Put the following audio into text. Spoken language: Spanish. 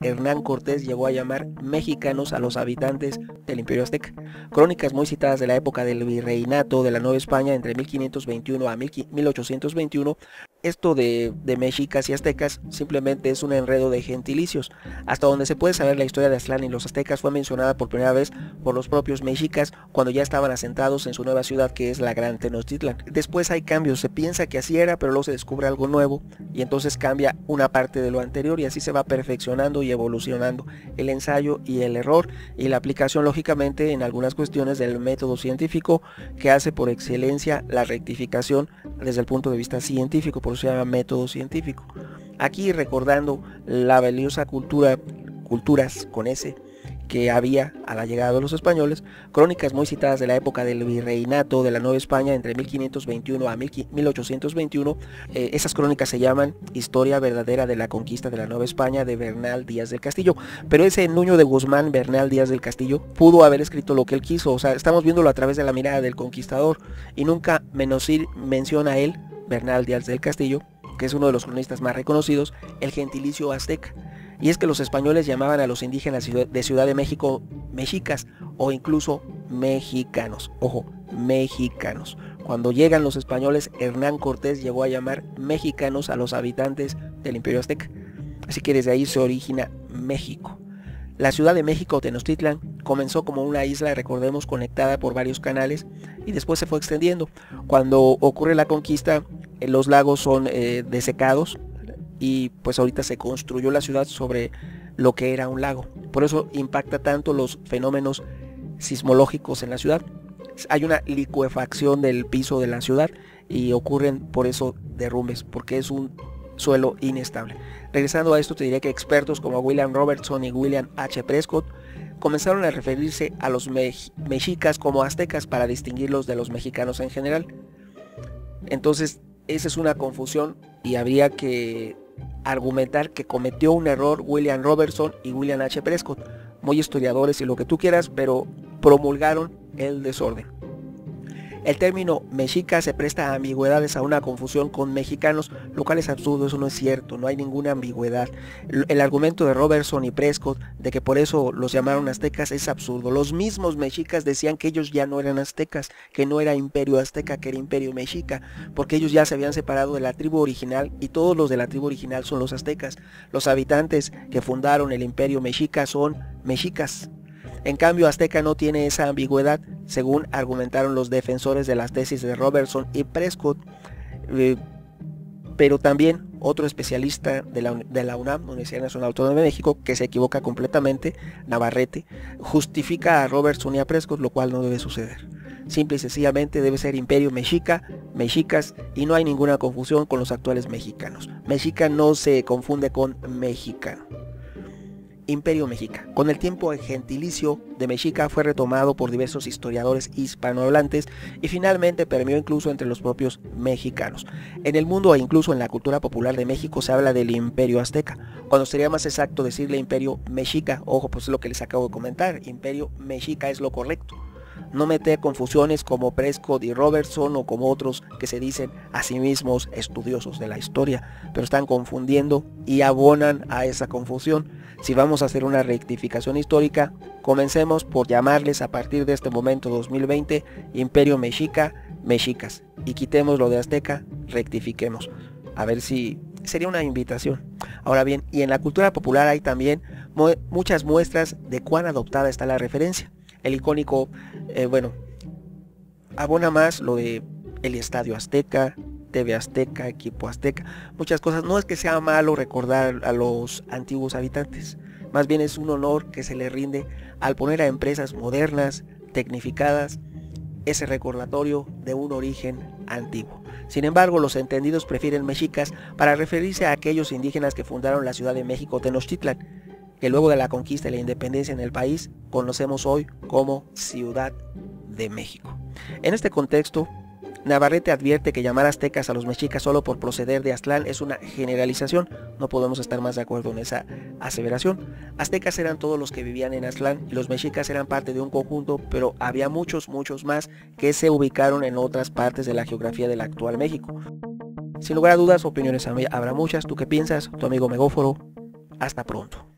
Hernán Cortés llegó a llamar mexicanos a los habitantes del Imperio Azteca. Crónicas muy citadas de la época del virreinato de la Nueva España entre 1521 a 1821. Esto de mexicas y aztecas simplemente es un enredo de gentilicios. Hasta donde se puede saber, la historia de Aztlán y los aztecas fue mencionada por primera vez por los propios mexicas cuando ya estaban asentados en su nueva ciudad, que es la Gran Tenochtitlan. Después hay cambios, se piensa que así era, pero luego se descubre algo nuevo y entonces cambia una parte de lo anterior y así se va perfeccionando y evolucionando el ensayo y el error y la aplicación, lógicamente, en algunas cuestiones del método científico, que hace por excelencia la rectificación desde el punto de vista científico, por eso se llama método científico. Aquí recordando la valiosa culturas con S que había a la llegada de los españoles, crónicas muy citadas de la época del virreinato de la Nueva España entre 1521 a 1821. Esas crónicas se llaman Historia verdadera de la conquista de la Nueva España de Bernal Díaz del Castillo, pero ese Nuño de Guzmán, Bernal Díaz del Castillo, pudo haber escrito lo que él quiso. O sea, estamos viéndolo a través de la mirada del conquistador y nunca menciona a él, Bernal Díaz del Castillo, que es uno de los cronistas más reconocidos, el gentilicio azteca. Y es que los españoles llamaban a los indígenas de Ciudad de México mexicas o incluso mexicanos. Ojo, mexicanos. Cuando llegan los españoles, Hernán Cortés llegó a llamar mexicanos a los habitantes del Imperio Azteca. Así que desde ahí se origina México. La Ciudad de México, Tenochtitlan, comenzó como una isla, recordemos, conectada por varios canales y después se fue extendiendo. Cuando ocurre la conquista, los lagos son desecados y pues ahorita se construyó la ciudad sobre lo que era un lago. Por eso impacta tanto los fenómenos sismológicos en la ciudad. Hay una licuefacción del piso de la ciudad y ocurren por eso derrumbes, porque es un suelo inestable. Regresando a esto, te diría que expertos como William Robertson y William H. Prescott comenzaron a referirse a los mexicas como aztecas para distinguirlos de los mexicanos en general. Entonces, esa es una confusión y habría que argumentar que cometió un error William Robertson y William H. Prescott, muy historiadores y lo que tú quieras, pero promulgaron el desorden. El término mexica se presta a ambigüedades, a una confusión con mexicanos, lo cual es absurdo. Eso no es cierto, no hay ninguna ambigüedad. El argumento de Robertson y Prescott de que por eso los llamaron aztecas es absurdo. Los mismos mexicas decían que ellos ya no eran aztecas, que no era imperio azteca, que era imperio mexica, porque ellos ya se habían separado de la tribu original y todos los de la tribu original son los aztecas. Los habitantes que fundaron el imperio mexica son mexicas. En cambio, azteca no tiene esa ambigüedad, según argumentaron los defensores de las tesis de Robertson y Prescott, pero también otro especialista de la UNAM, Universidad Nacional Autónoma de México, que se equivoca completamente, Navarrete, justifica a Robertson y a Prescott, lo cual no debe suceder. Simple y sencillamente debe ser imperio mexica, mexicas, y no hay ninguna confusión con los actuales mexicanos. Mexica no se confunde con mexicano. Imperio Mexica. Con el tiempo, el gentilicio de mexica fue retomado por diversos historiadores hispanohablantes y finalmente permeó incluso entre los propios mexicanos. En el mundo e incluso en la cultura popular de México se habla del imperio azteca, cuando sería más exacto decirle imperio mexica. Ojo, pues es lo que les acabo de comentar, imperio mexica es lo correcto. No meter confusiones como Prescott y Robertson o como otros que se dicen a sí mismos estudiosos de la historia, pero están confundiendo y abonan a esa confusión. Si vamos a hacer una rectificación histórica, comencemos por llamarles a partir de este momento 2020 Imperio Mexica, mexicas, y quitemos lo de azteca, rectifiquemos. A ver si sería una invitación. Ahora bien, y en la cultura popular hay también muchas muestras de cuán adoptada está la referencia. El icónico, abona más lo de el Estadio Azteca, TV Azteca, Equipo Azteca, muchas cosas. No es que sea malo recordar a los antiguos habitantes, más bien es un honor que se le rinde al poner a empresas modernas, tecnificadas, ese recordatorio de un origen antiguo. Sin embargo, los entendidos prefieren mexicas para referirse a aquellos indígenas que fundaron la Ciudad de México, Tenochtitlan, que luego de la conquista y la independencia en el país conocemos hoy como Ciudad de México. En este contexto, Navarrete advierte que llamar aztecas a los mexicas solo por proceder de Aztlán es una generalización. No podemos estar más de acuerdo en esa aseveración. Aztecas eran todos los que vivían en Aztlán y los mexicas eran parte de un conjunto, pero había muchos más que se ubicaron en otras partes de la geografía del actual México. Sin lugar a dudas, opiniones habrá muchas. ¿Tú qué piensas? Tu amigo Megóforo. Hasta pronto.